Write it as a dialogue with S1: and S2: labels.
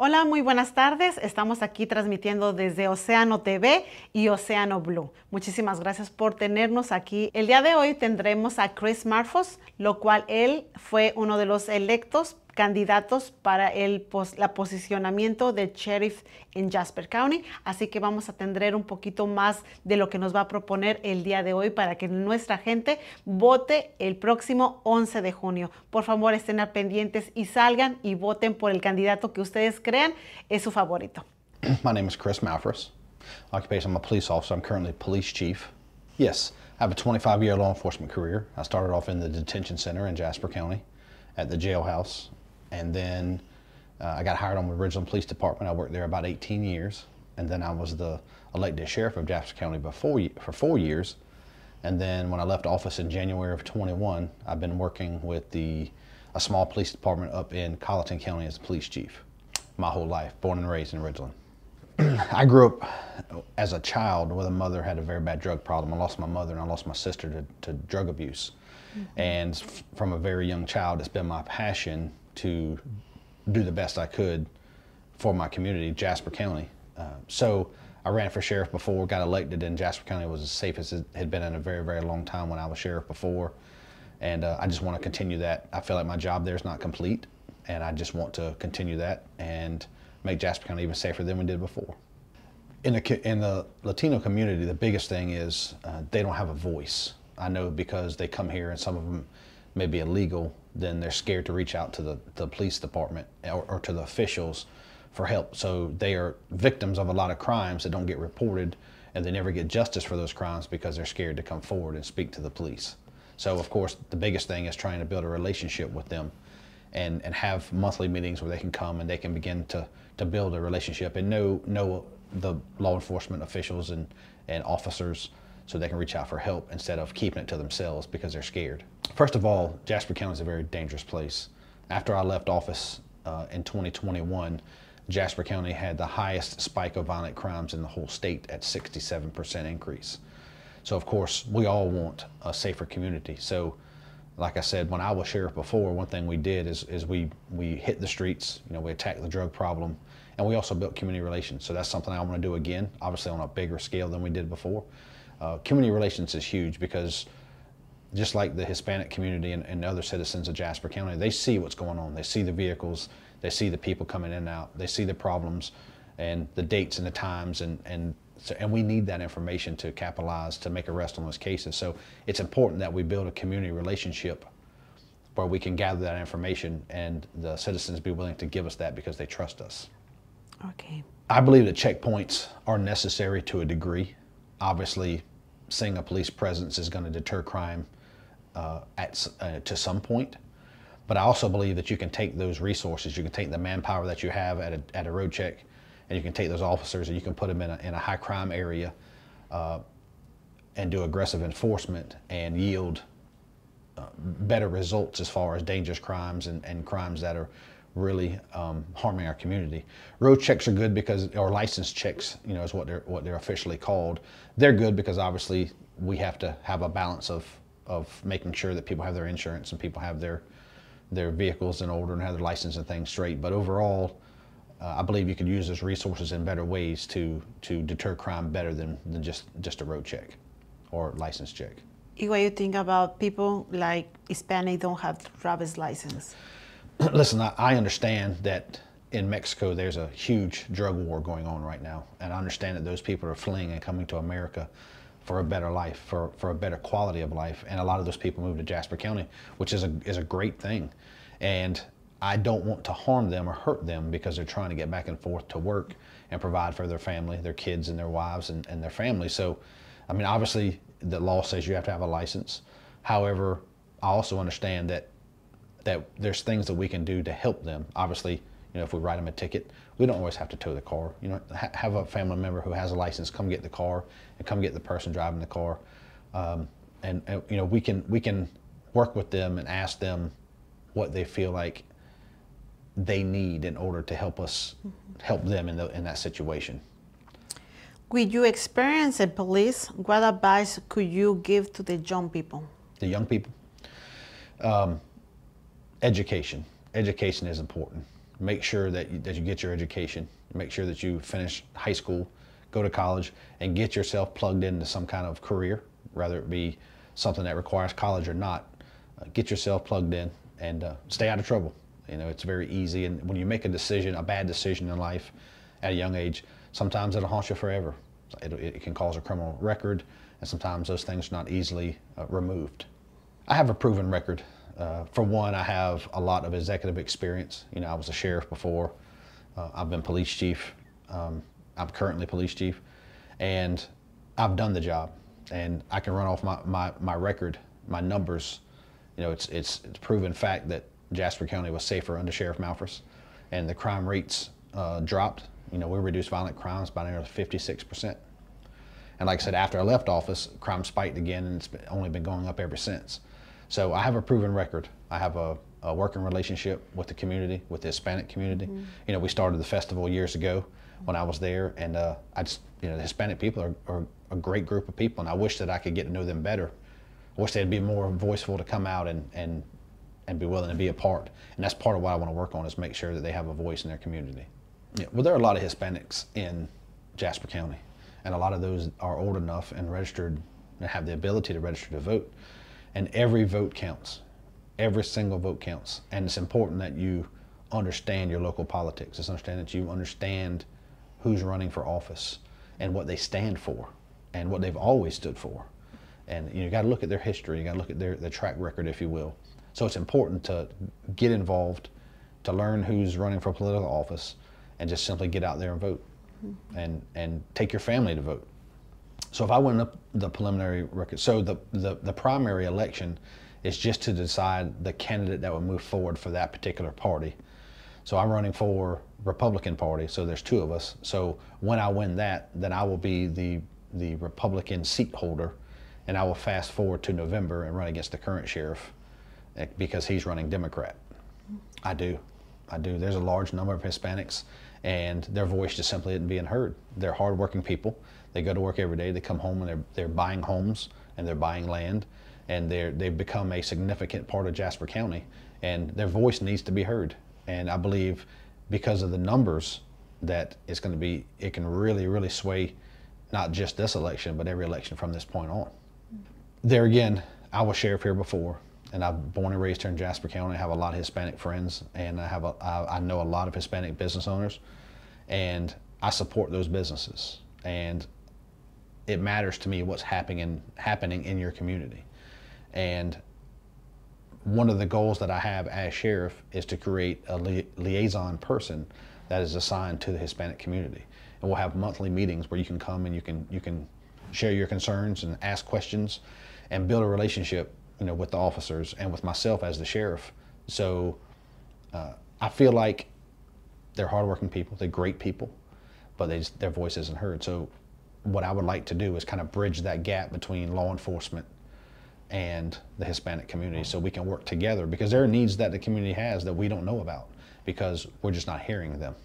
S1: Hola, muy buenas tardes. Estamos aquí transmitiendo desde Océano TV y Océano Blue. Muchísimas gracias por tenernos aquí. El día de hoy tendremos a Chris Malphrus, lo cual él fue uno de los electos candidatos para el posicionamiento de sheriff en Jasper County, así que vamos a tener un poquito más de lo que nos va a proponer el día de hoy para que nuestra gente vote el próximo 11 de junio. Por favor, estén al pendientes y salgan y voten por el candidato que ustedes crean es su favorito.
S2: My name is Chris Malphrus. Occupation, I'm a police officer. I'm currently police chief. Yes, I have a 25-year law enforcement career. I started off in the detention center in Jasper County at the jailhouse. And then I got hired on the Ridgeland Police Department. I worked there about 18 years. And then I was the elected sheriff of Jasper County for 4 years. And then when I left office in January of 21, I've been working with a small police department up in Colleton County as a police chief my whole life, born and raised in Ridgeland. I grew up as a child with a mother who had a very bad drug problem. I lost my mother and I lost my sister to drug abuse. And from a very young child, it's been my passion to do the best I could for my community, Jasper County. So I ran for sheriff before, got elected, and Jasper County was as safe as it had been in a very, very long time when I was sheriff before. And I just want to continue that. I feel like my job there is not complete, and I just want to continue that and make Jasper County even safer than we did before. In the Latino community, the biggest thing is they don't have a voice. I know because they come here and some of them may be illegal, then they're scared to reach out to the police department or to the officials for help. So they are victims of a lot of crimes that don't get reported, and they never get justice for those crimes because they're scared to come forward and speak to the police. So of course, the biggest thing is trying to build a relationship with them and have monthly meetings where they can come and they can begin to build a relationship and know the law enforcement officials and officers, so they can reach out for help instead of keeping it to themselves because they're scared. First of all, Jasper County is a very dangerous place. After I left office in 2021, Jasper County had the highest spike of violent crimes in the whole state at 67% increase. So of course, we all want a safer community. So like I said, when I was sheriff before, one thing we did is we hit the streets, we attacked the drug problem, and we also built community relations. So that's something I want to do again, obviously on a bigger scale than we did before. Community relations is huge because just like the Hispanic community and other citizens of Jasper County, they see what's going on. They see the vehicles, they see the people coming in and out, they see the problems and the dates and the times, and we need that information to capitalize, to make arrests on those cases. So it's important that we build a community relationship where we can gather that information and the citizens be willing to give us that because they trust us.
S1: Okay.
S2: I believe that checkpoints are necessary to a degree. Obviously, seeing a police presence is going to deter crime to some point. But I also believe that you can take those resources, you can take the manpower that you have at a road check, and you can take those officers and you can put them in a high crime area and do aggressive enforcement and yield better results as far as dangerous crimes and crimes that are really harming our community. Road checks are good because, or license checks, is what they're officially called. They're good because obviously we have to have a balance of making sure that people have their insurance and people have their vehicles in order and have their license and things straight. But overall, I believe you could use those resources in better ways to deter crime better than just a road check or license check.
S1: What do you think about people like Hispanic don't have driver's license?
S2: Listen, I understand that in Mexico there's a huge drug war going on right now, and I understand that those people are fleeing and coming to America for a better life, for a better quality of life, and a lot of those people move to Jasper County, which is a great thing. And I don't want to harm them or hurt them because they're trying to get back and forth to work and provide for their family, their kids and their wives and their family. So, I mean, obviously the law says you have to have a license. However, I also understand that there's things that we can do to help them. Obviously, if we write them a ticket, we don't always have to tow the car. Have a family member who has a license come get the car and come get the person driving the car. And we can work with them and ask them what they feel like they need in order to help us help them in that situation.
S1: With your experience in police, what advice could you give to the young people?
S2: The young people? Education. Education is important. make sure that you get your education, make sure that you finish high school, go to college, and get yourself plugged into some kind of career, whether it be something that requires college or not. Get yourself plugged in and stay out of trouble. You know, it's very easy, and when you make a decision, a bad decision in life at a young age, sometimes it'll haunt you forever. It can cause a criminal record, and sometimes those things are not easily removed. I have a proven record. For one, I have a lot of executive experience. You know, I was a sheriff before. I've been police chief. I'm currently police chief, and I've done the job. And I can run off my record, my numbers. You know, it's proven fact that Jasper County was safer under Sheriff Malphrus, and the crime rates dropped. You know, we reduced violent crimes by nearly 56%. And like I said, after I left office, crime spiked again, and it's only been going up ever since. So I have a proven record. I have a working relationship with the community, with the Hispanic community. Mm-hmm. You know, we started the festival years ago when I was there, and you know, the Hispanic people are a great group of people, and I wish that I could get to know them better. I wish they'd be more voiceful to come out and be willing to be a part. And that's part of what I want to work on, is make sure that they have a voice in their community. Yeah, well, there are a lot of Hispanics in Jasper County, and a lot of those are old enough and registered and have the ability to register to vote. And every vote counts. Every single vote counts. And it's important that you understand your local politics. It's understand that you understand who's running for office and what they stand for and what they've always stood for. And you got to look at their history. You got to look at their track record, if you will. So it's important to get involved, to learn who's running for political office, and just simply get out there and vote, and take your family to vote. So if I win the preliminary record, so the primary election is just to decide the candidate that will move forward for that particular party. So I'm running for Republican Party, so there's two of us. So when I win that, then I will be the Republican seat holder, and I will fast forward to November and run against the current sheriff because he's running Democrat. I do. There's a large number of Hispanics, and their voice just simply isn't being heard. They're hardworking people. They go to work every day. They come home and they're buying homes and they're buying land, and they've become a significant part of Jasper County, and their voice needs to be heard. And I believe because of the numbers that it's going to be, it can really, really sway not just this election, but every election from this point on. There again, I was sheriff here before, and I'm born and raised here in Jasper County. I have a lot of Hispanic friends, and I know a lot of Hispanic business owners, and I support those businesses. And it matters to me what's happening in your community. And one of the goals that I have as sheriff is to create a liaison person that is assigned to the Hispanic community. And we'll have monthly meetings where you can come and you can share your concerns and ask questions and build a relationship, you know, with the officers and with myself as the sheriff. So I feel like they're hardworking people, they're great people, but their voice isn't heard. So what I would like to do is kind of bridge that gap between law enforcement and the Hispanic community, so we can work together, because there are needs that the community has that we don't know about because we're just not hearing them.